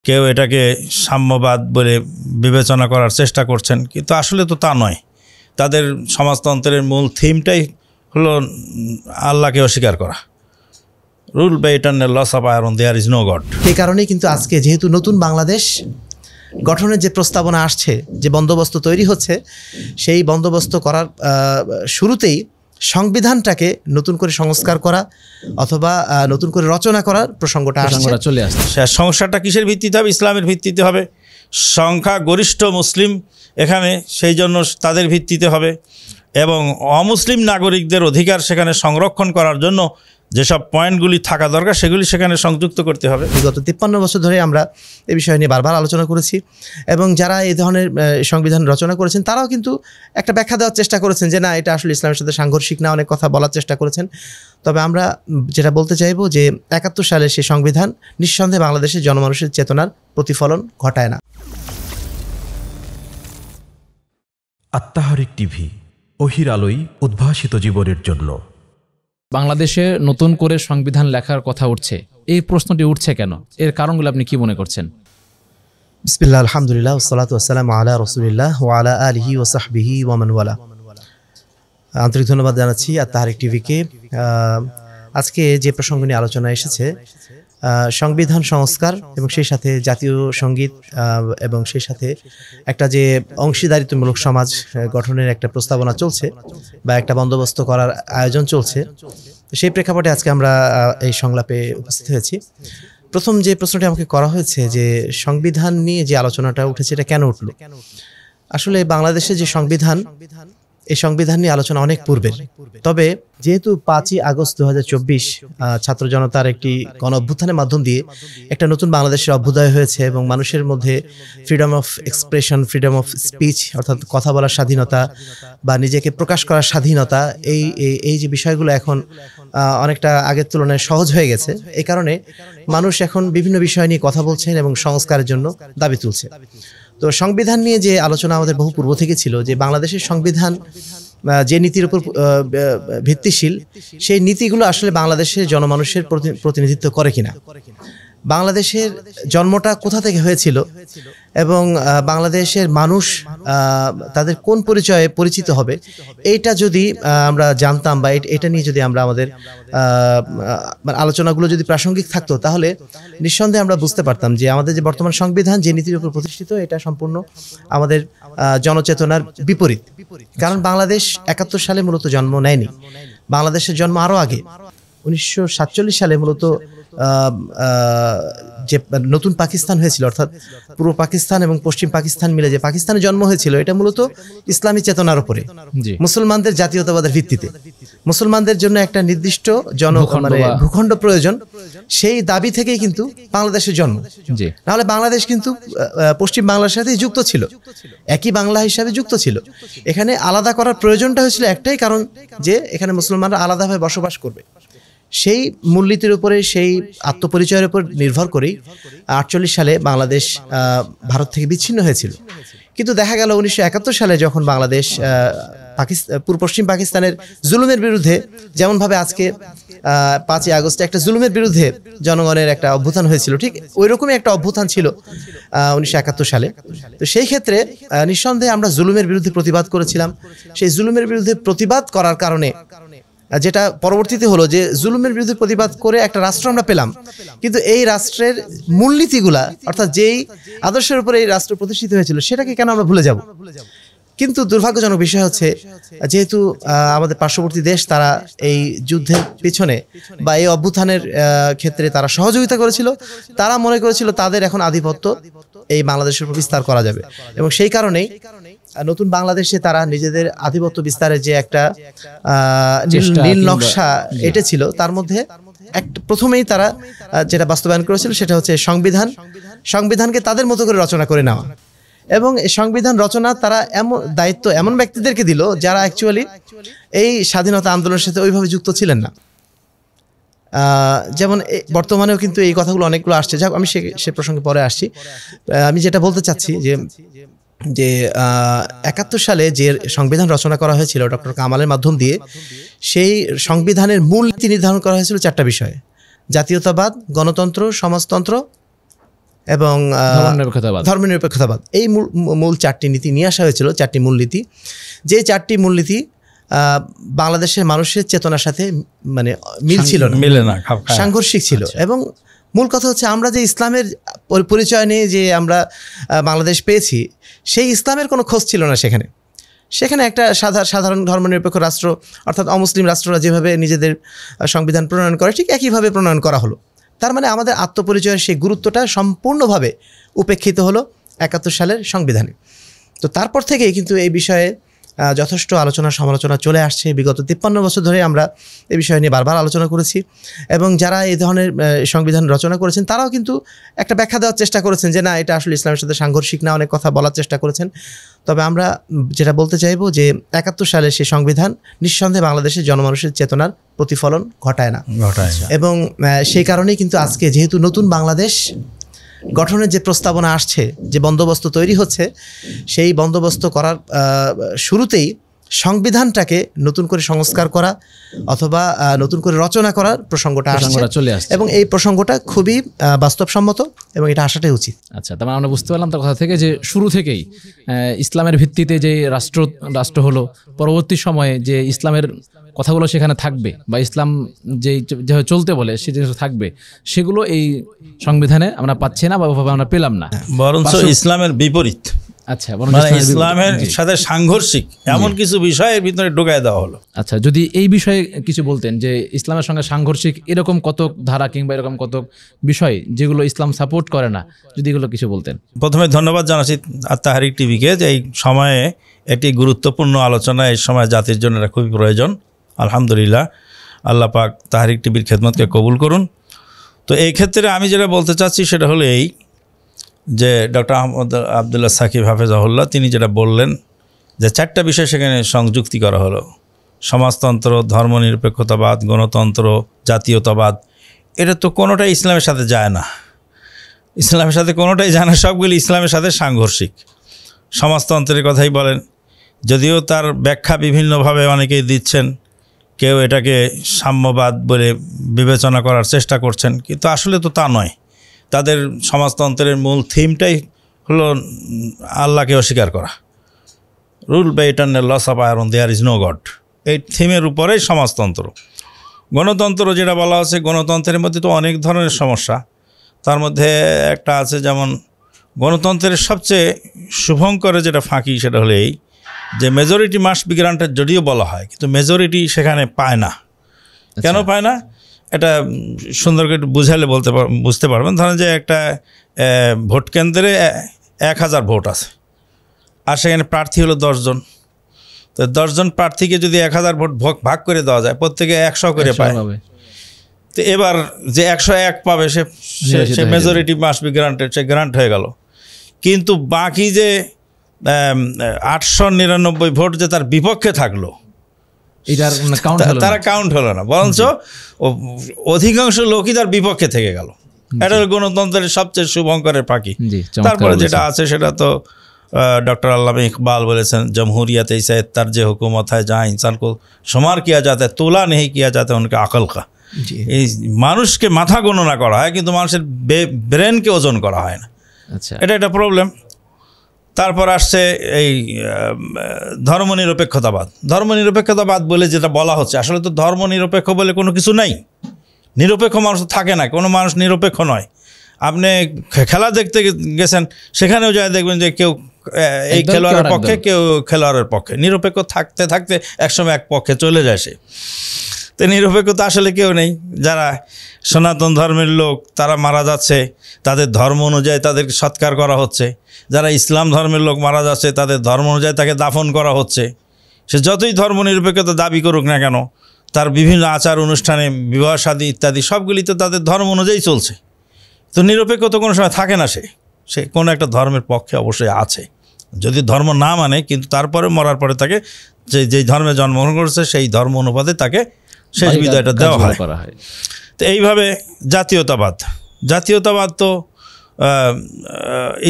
কেউ এটাকে সাম্যবাদ বলে বিবেচনা করার চেষ্টা করছেন, কিন্তু আসলে তো তা নয়। তাদের সমাজতন্ত্রের মূল থিমটাই হলো আল্লাহকে অস্বীকার করা, rule by eternal loss of iron, there is no god. এই কারণেই কিন্তু আজকে যেহেতু নতুন বাংলাদেশ গঠনের যে প্রস্তাবনা আসছে, যে বন্দোবস্ত তৈরি হচ্ছে, সেই বন্দোবস্ত করার শুরুতেই সংবিধানটাকে নতুন করে সংস্কার করা অথবা নতুন করে রচনা করার প্রসঙ্গটা চলে আসছে। সংস্কারটা কিসের ভিত্তিতে হবে? ইসলামের ভিত্তিতে হবে। সংখ্যা গরিষ্ঠ মুসলিম এখানে, সেই জন্য তাদের ভিত্তিতে হবে, এবং অমুসলিম নাগরিকদের অধিকার সেখানে সংরক্ষণ করার জন্য যেসব পয়েন্টগুলি থাকা দরকার সেগুলি সেখানে সংযুক্ত করতে হবে। বিগত 53 বছর ধরে আমরা এই বিষয় নিয়ে বারবার আলোচনা করেছি, এবং যারা এই ধরনের সংবিধান রচনা করেছেন তারাও কিন্তু একটা ব্যাখ্যা দেওয়ার চেষ্টা করেছেন যে না, এটা আসলে ইসলামের সাথে সাংঘর্ষিক না, অনেক কথা বলার চেষ্টা করেছেন। তবে আমরা যেটা বলতে চাইবো যে 71 সালের সেই সংবিধান নিঃসন্দেহে বাংলাদেশের জনমানুষের চেতনার প্রতিফলন ঘটায় না। আত্মাহারিক টিভি, ওহির আলোই উদ্ভাসিত জীবনের জন্য। বাংলাদেশে নতুন করে সংবিধান লেখার কথা উঠছে, এই প্রশ্নটি উঠছে কেন? এর কারণগুলো আপনি কি মনে করছেন? বিসমিল্লাহ, আলহামদুলিল্লাহ, ওয়াসসালাতু ওয়াসসালামু আলা রাসূলিল্লাহ ওয়া আলা আলিহি ওয়া সাহবিহি ওয়া মান ওয়ালা। আন্তরিক ধন্যবাদ জানাচ্ছি আত্মাহারিক টিভিকে। আজকে যে প্রসঙ্গ নিয়ে আলোচনা এসেছে, সংবিধান সংস্কার এবং সেই সাথে জাতীয় সঙ্গীত এবং সেই সাথে একটা যে অংশীদারিত্বমূলক সমাজ গঠনের একটা প্রস্তাবনা চলছে বা একটা বন্দোবস্ত করার আয়োজন চলছে, সেই প্রেক্ষাপটে আজকে আমরা এই সংলাপে উপস্থিত হয়েছি। প্রথম যে প্রশ্নটি আমাকে করা হয়েছে যে সংবিধান নিয়ে যে আলোচনাটা উঠেছে, এটা কেন উঠল? আসলে বাংলাদেশের যে সংবিধান, এই সংবিধান নিয়ে আলোচনা অনেক পূর্বের। তবে যেহেতু 5ই আগস্ট 2024 ছাত্র জনতার একটি গণ অভ্যুত্থানের মাধ্যম দিয়ে একটা নতুন বাংলাদেশের অভ্যুদয় হয়েছে এবং মানুষের মধ্যে freedom of expression, freedom of speech অর্থাৎ কথা বলার স্বাধীনতা বা নিজেকে প্রকাশ করার স্বাধীনতা, এই যে বিষয়গুলো এখন অনেকটা আগের তুলনায় সহজ হয়ে গেছে। এই কারণে মানুষ এখন বিভিন্ন বিষয় নিয়ে কথা বলছেন এবং সংস্কারের জন্য দাবি তুলছে। তো সংবিধান নিয়ে যে আলোচনা আমাদের বহু পূর্ব থেকে ছিল, যে বাংলাদেশের সংবিধান যে নীতির উপর ভিত্তিশীল, সেই নীতিগুলো আসলে বাংলাদেশের জনমানুষের প্রতিনিধিত্ব করে কিনা, বাংলাদেশের জন্মটা কোথা থেকে হয়েছিল এবং বাংলাদেশের মানুষ তাদের কোন পরিচয়ে পরিচিত হবে, এইটা যদি আমরা জানতাম বা এটা নিয়ে যদি আমরা আমাদের আলোচনাগুলো যদি প্রাসঙ্গিক থাকতো, তাহলে নিঃসন্দেহে আমরা বুঝতে পারতাম যে আমাদের যে বর্তমান সংবিধান যে নীতির উপর প্রতিষ্ঠিত, এটা সম্পূর্ণ আমাদের জনচেতনার বিপরীত। কারণ বাংলাদেশ 71 সালে মূলত জন্ম নেয়নি, বাংলাদেশের জন্ম আরও আগে। 1947 সালে মূলত যে নতুন পাকিস্তান হয়েছিল, অর্থাৎ পূর্ব পাকিস্তান এবং পশ্চিম পাকিস্তান মিলে যে পাকিস্তানের জন্ম হয়েছিল, এটা মূলত ইসলামী চেতনার উপরে, মুসলমানদের জাতীয়তাবাদের ভিত্তিতে, মুসলমানদের জন্য একটা নির্দিষ্ট ভূখণ্ড প্রয়োজন, সেই দাবি থেকেই কিন্তু বাংলাদেশের জন্ম। নাহলে বাংলাদেশ কিন্তু পশ্চিম বাংলার সাথে যুক্ত ছিল, একই বাংলা হিসাবে যুক্ত ছিল। এখানে আলাদা করার প্রয়োজনটা হয়েছিল একটাই কারণ, যে এখানে মুসলমানরা আলাদাভাবে বসবাস করবে। সেই মূলনীতির উপরে, সেই আত্মপরিচয়ের উপর নির্ভর করেই 48 সালে বাংলাদেশ ভারত থেকে বিচ্ছিন্ন হয়েছিল। কিন্তু দেখা গেল 1971 সালে যখন বাংলাদেশ পশ্চিম পাকিস্তানের জুলুমের বিরুদ্ধে, যেমনভাবে আজকে 5ই আগস্টে একটা জুলুমের বিরুদ্ধে জনগণের একটা অভ্যুত্থান হয়েছিল, ঠিক ওই রকমই একটা অভ্যুত্থান ছিল 1971 সালে। তো সেই ক্ষেত্রে নিঃসন্দেহে আমরা জুলুমের বিরুদ্ধে প্রতিবাদ করেছিলাম। সেই জুলুমের বিরুদ্ধে প্রতিবাদ করার কারণে যেটা পরবর্তীতে হলো, যে জুলুমের বিরুদ্ধে প্রতিবাদ করে একটা রাষ্ট্র আমরা পেলাম, কিন্তু এই রাষ্ট্রের মূলনীতিগুলা, অর্থাৎ যেই আদর্শের উপরে এই রাষ্ট্র প্রতিষ্ঠিত হয়েছিল, সেটাকে কেন আমরা ভুলে যাব? কিন্তু দুর্ভাগ্যজনক বিষয় হচ্ছে, যেহেতু আমাদের পার্শ্ববর্তী দেশ তারা এই যুদ্ধের পিছনে বা এই অভ্যুত্থানের ক্ষেত্রে তারা সহযোগিতা করেছিল, তারা মনে করেছিল তাদের এখন আধিপত্য এই বাংলাদেশের উপর বিস্তার করা যাবে, এবং সেই কারণেই নতুন বাংলাদেশে তারা নিজেদের আধিপত্য বিস্তারের যে একটা নীল নকশা এটা ছিল, তার মধ্যে প্রথমেই তারা যেটা বাস্তবায়ন করেছিল সেটা হচ্ছে সংবিধানকে তাদের মতো করে রচনা করে নেওয়া। এবং এই সংবিধান রচনা তারা দায়িত্ব এমন ব্যক্তিদেরকে দিল যারা অ্যাকচুয়ালি এই স্বাধীনতা আন্দোলনের সাথে ওইভাবে যুক্ত ছিলেন না। যেমন বর্তমানেও কিন্তু এই কথাগুলো অনেকগুলো আসছে, যাক আমি সে প্রসঙ্গে পরে আসছি। আমি যেটা বলতে চাচ্ছি যে 71 সালে যে সংবিধান রচনা করা হয়েছিল ডক্টর কামালের মাধ্যম দিয়ে, সেই সংবিধানের মূল নীতি নির্ধারণ করা হয়েছিল 4টা বিষয়ে: জাতীয়তাবাদ, গণতন্ত্র, সমাজতন্ত্র এবং ধর্মনিরপেক্ষতাবাদ। ধর্মনিরপেক্ষতাবাদ, এই মূল 4টি নীতি নিয়ে আসা হয়েছিল, 4টি মূলনীতি। যে 4টি মূলনীতি বাংলাদেশের মানুষের চেতনার সাথে মানে মিল ছিল না, মিলে না, সাংঘর্ষিক ছিল। এবং মূল কথা হচ্ছে আমরা যে ইসলামের পরিচয় নিয়ে যে আমরা বাংলাদেশ পেয়েছি, সেই ইসলামের কোনো খোঁজ ছিল না সেখানে। সেখানে একটা সাধারণ ধর্মনিরপেক্ষ রাষ্ট্র, অর্থাৎ অমুসলিম রাষ্ট্ররা যেভাবে নিজেদের সংবিধান প্রণয়ন করে ঠিক একইভাবে প্রণয়ন করা হলো। তার মানে আমাদের আত্মপরিচয়ের সেই গুরুত্বটা সম্পূর্ণভাবে উপেক্ষিত হলো 71 সালের সংবিধানে। তো তারপর থেকেই কিন্তু এই বিষয়ে যথেষ্ট আলোচনা সমালোচনা চলে আসছে। বিগত 53 বছর ধরে আমরা এই বিষয় নিয়ে বারবার আলোচনা করেছি, এবং যারা এই ধরনের সংবিধান রচনা করেছেন তারাও কিন্তু একটা ব্যাখ্যা দেওয়ার চেষ্টা করেছেন যে না, এটা আসলে ইসলামের সাথে সাংঘর্ষিক না, অনেক কথা বলার চেষ্টা করেছেন। তবে আমরা যেটা বলতে চাইবো যে 71 সালের সেই সংবিধান নিঃসন্দেহে বাংলাদেশের জনমানুষের চেতনার প্রতিফলন ঘটায় না। এবং সেই কারণেই কিন্তু আজকে যেহেতু নতুন বাংলাদেশ গঠনের যে প্রস্তাবনা আসছে, যে বন্দোবস্ত তৈরি হচ্ছে, সেই বন্দোবস্ত করার শুরুতেই সংবিধানটাকে নতুন করে সংস্কার করা অথবা নতুন করে রচনা করার প্রসঙ্গটা চলে আসছে, এবং এই প্রসঙ্গটা খুবই বাস্তবসম্মত এবং এটা আসাটাই উচিত। আচ্ছা, তার মানে আমরা বুঝতে পারলাম তার কথা থেকে যে শুরু থেকেই ইসলামের ভিত্তিতে যে রাষ্ট্র হলো, পরবর্তী সময়ে যে ইসলামের কথাগুলো সেখানে থাকবে বা ইসলাম যেভাবে চলতে বলে সে জিনিস থাকবে, সেগুলো এই সংবিধানে আমরা পাচ্ছি না বা আমরা পেলাম না, বরঞ্চ ইসলামের বিপরীত। আচ্ছা, মানে ইসলামের সাথে সাংঘর্ষিক এমন কিছু বিষয়ের ভিতরে ঢুকায় দেওয়া হলো। আচ্ছা, যদি এই বিষয়ে কিছু বলতেন যে ইসলামের সঙ্গে সাংঘর্ষিক এরকম কত ধারা কিংবা এরকম কত বিষয় যেগুলো ইসলাম সাপোর্ট করে না, যদি এগুলো কিছু বলতেন। প্রথমে ধন্যবাদ জানাচ্ছি তাহরিক টিভিকে যে এই সময়ে একটি গুরুত্বপূর্ণ আলোচনা এই সময় জাতির জন্য খুবই প্রয়োজন। আলহামদুলিল্লাহ, আল্লাহ পাক তাহরিক টিভির খেদমতকে কবুল করুন। তো এই ক্ষেত্রে আমি যেটা বলতে চাচ্ছি সেটা হলো এই যে ডক্টর আবদুল্লাহ সাকিব হাফেজাহুল্লাহ তিনি যেটা বললেন যে 4টা বিষয় সেখানে সংযুক্তি করা হলো: সমাজতন্ত্র, ধর্মনিরপেক্ষতাবাদ, গণতন্ত্র, জাতীয়তাবাদ। এটা তো কোনোটাই ইসলামের সাথে যায় না, ইসলামের সাথে কোনোটাই যায় না, সবগুলি ইসলামের সাথে সাংঘর্ষিক। সমাজতন্ত্রের কথাই বলেন, যদিও তার ব্যাখ্যা বিভিন্নভাবে অনেকেই দিচ্ছেন, কেউ এটাকে সাম্যবাদ বলে বিবেচনা করার চেষ্টা করছেন, কিন্তু আসলে তো তা নয়। তাদের সমাজতন্ত্রের মূল থিমটাই হলো আল্লাহকে অস্বীকার করা, rule by eternal loss of iron, there is no god. এই থিমের উপরেই সমাজতন্ত্র। গণতন্ত্র যেটা বলা আছে, গণতন্ত্রের মধ্যে তো অনেক ধরনের সমস্যা। তার মধ্যে একটা আছে, যেমন গণতন্ত্রের সবচেয়ে শুভঙ্করে যেটা ফাঁকি সেটা হলো এই যে মেজরিটি মাস্ট বি গ্রান্টেড, যদিও বলা হয়, কিন্তু মেজরিটি সেখানে পায় না। কেন পায় না এটা সুন্দর করে বুঝালে বুঝতে পারবেন। ধরেন যে একটা ভোট কেন্দ্রে 1000 ভোট আছে, আর সেখানে প্রার্থী হলো 10 জন। তো 10 জন প্রার্থীকে যদি 1000 ভোট ভাগ করে দেওয়া যায়, প্রত্যেকে 100 করে পায়। তো এবার যে 101 পাবে সে মেজরিটি মাস্ট বি গ্রান্টেড, সে গ্রান্ট হয়ে গেল। কিন্তু বাকি যে 899 ভোট যে তার বিপক্ষে থাকলো, তারা কাউন্ট হলো না, বরঞ্চ অধিকাংশ লোকই তার বিপক্ষে থেকে গেল। এটা গণতন্ত্রের সবচেয়ে শুভঙ্করের ফাঁকি। তারপরে যেটা আছে সেটা তো डॉक्टर अल्लामा इकबाल বলেছেন जमहूरियत ऐसा तर्ज हुकूमत है जहाँ इंसान को शुमार किया जाता है, तोला नहीं किया जाता उनके अकल का। এই মানুষকে মাথা গণনা করা হয় কিন্তু মানুষের ব্রেনকে ওজন করা হয় না। আচ্ছা, এটা একটা প্রবলেম। তারপর আসছে এই ধর্মনিরপেক্ষতাবাদ। ধর্মনিরপেক্ষতাবাদ বলে যেটা বলা হচ্ছে, আসলে তো ধর্মনিরপেক্ষ বলে কোনো কিছু নাই। নিরপেক্ষ মানুষ থাকে না, কোনো মানুষ নিরপেক্ষ নয়। আপনি খেলা দেখতে গেছেন, সেখানেও যায় দেখবেন যে কেউ এই খেলোয়াড়ের পক্ষে, কেউ খেলোয়াড়ের পক্ষে। নিরপেক্ষ থাকতে থাকতে একসময় এক পক্ষে চলে যায় সে। তো নিরপেক্ষতা আসলে কেউ নেই। যারা সনাতন ধর্মের লোক তারা মারা যাচ্ছে, তাদের ধর্ম অনুযায়ী তাদেরকে সৎকার করা হচ্ছে। যারা ইসলাম ধর্মের লোক মারা যাচ্ছে, তাদের ধর্ম অনুযায়ী তাকে দাফন করা হচ্ছে। সে যতই ধর্মনিরপেক্ষতা দাবি করুক না কেন, তার বিভিন্ন আচার অনুষ্ঠানে, বিবাহ শাদী ইত্যাদি সবগুলি তো তাদের ধর্ম অনুযায়ী চলছে। তো নিরপেক্ষ তো কোনো সময় থাকে না। সে কোনো একটা ধর্মের পক্ষে অবশ্যই আছে, যদি ধর্ম না মানে, কিন্তু তারপরে মরার পরে তাকে যেই ধর্মে জন্মগ্রহণ করেছে সেই ধর্ম অনুপাতে তাকে শেষ বিদায়টা দেওয়া হয়। তো এইভাবে জাতীয়তাবাদ তো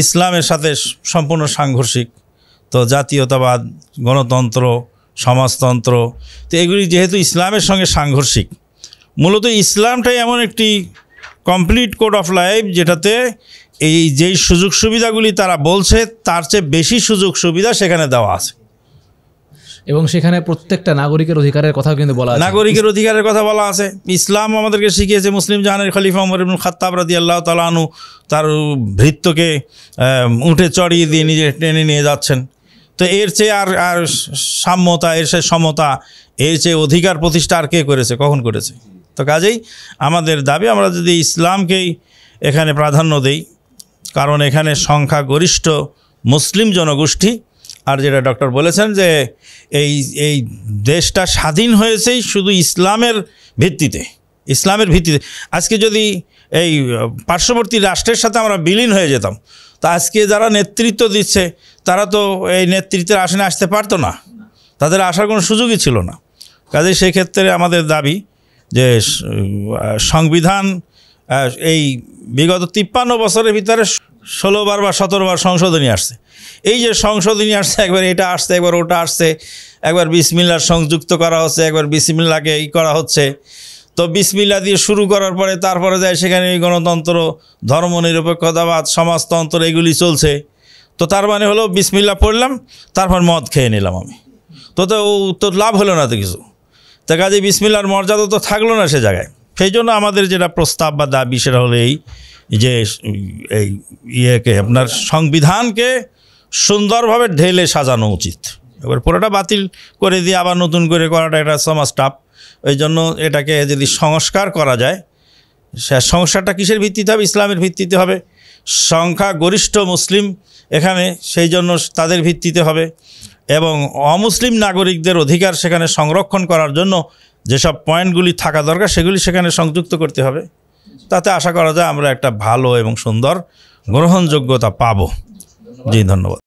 ইসলামের সাথে সম্পূর্ণ সাংঘর্ষিক। তো জাতীয়তাবাদ, গণতন্ত্র, সমাজতন্ত্র, তো এগুলি যেহেতু ইসলামের সঙ্গে সাংঘর্ষিক, মূলত ইসলামটাই এমন একটি কমপ্লিট কোড অফ লাইফ যেটাতে এই যেই সুযোগ সুবিধাগুলি তারা বলছে তার চেয়ে বেশি সুযোগ সুবিধা সেখানে দেওয়া আছে। এবং সেখানে প্রত্যেকটা নাগরিকের অধিকারের কথাও কিন্তু বলা আছে। নাগরিকের অধিকারের কথা বলা আছে। ইসলাম আমাদেরকে শিখিয়েছে, মুসলিম জাহানের খলিফা ওমর ইবনুল খাত্তাব রাদিয়াল্লাহু তাআলা আনহু তার ভৃত্যকে উঠে চড়িয়ে দিয়ে নিজে টেনে নিয়ে যাচ্ছেন। তো এর চেয়ে আর সাম্যতা, এর চেয়ে সমতা, এর চেয়ে অধিকার প্রতিষ্ঠা আর কে করেছে, কখন করেছে? তো কাজেই আমাদের দাবি, আমরা যদি ইসলামকেই এখানে প্রাধান্য দেই, কারণ এখানে সংখ্যাগরিষ্ঠ মুসলিম জনগোষ্ঠী। আর যেটা ডক্টর বলেছেন যে এই দেশটা স্বাধীন হয়েছেই শুধু ইসলামের ভিত্তিতে, ইসলামের ভিত্তিতে। আজকে যদি এই পার্শ্ববর্তী রাষ্ট্রের সাথে আমরা বিলীন হয়ে যেতাম, তা আজকে যারা নেতৃত্ব দিচ্ছে তারা তো এই নেতৃত্বের আসনে আসতে পারতো না, তাদের আসার কোনো সুযোগই ছিল না। কাজে সেই ক্ষেত্রে আমাদের দাবি যে সংবিধান এই বিগত 53 বছরের ভিতরে 16 বার বা 17 বার সংশোধনী আসছে। এই যে সংশোধনী আসছে, একবার এটা আসছে, একবার ওটা আসছে, একবার বিসমিল্লাহ সংযুক্ত করা হচ্ছে, একবার বিসমিল্লাহকে করা হচ্ছে। তো বিসমিল্লাহ দিয়ে শুরু করার পরে তারপরে যায় সেখানে গণতন্ত্র, ধর্মনিরপেক্ষতাবাদ, সমাজতন্ত্র এগুলি চলছে। তো তার মানে হলো বিসমিল্লাহ পড়লাম, তারপর মদ খেয়ে নিলাম আমি, তো লাভ হলো না তো কিছু। তা কাজে বিসমিল্লাহর মর্যাদা তো থাকলো না সে জায়গায়। সেই জন্য আমাদের যেটা প্রস্তাব বা দাবি সেটা হলো এই যে এই ইয়েকে আপনার সংবিধানকে সুন্দরভাবে ঢেলে সাজানো উচিত। এবার পুরোটা বাতিল করে দিয়ে আবার নতুন করে করাটা এটা সমাজ টাফ। ওই জন্য এটাকে যদি সংস্কার করা যায়, সে সংস্কারটা কিসের ভিত্তিতে হবে? ইসলামের ভিত্তিতে হবে। সংখ্যাগরিষ্ঠ মুসলিম এখানে, সেই জন্য তাদের ভিত্তিতে হবে। এবং অমুসলিম নাগরিকদের অধিকার সেখানে সংরক্ষণ করার জন্য যেসব পয়েন্টগুলি থাকা দরকার সেগুলি সেখানে সংযুক্ত করতে হবে। তাতে আশা করা যায় আমরা একটা ভালো এবং সুন্দর গ্রহণযোগ্যতা পাবো। জি, ধন্যবাদ।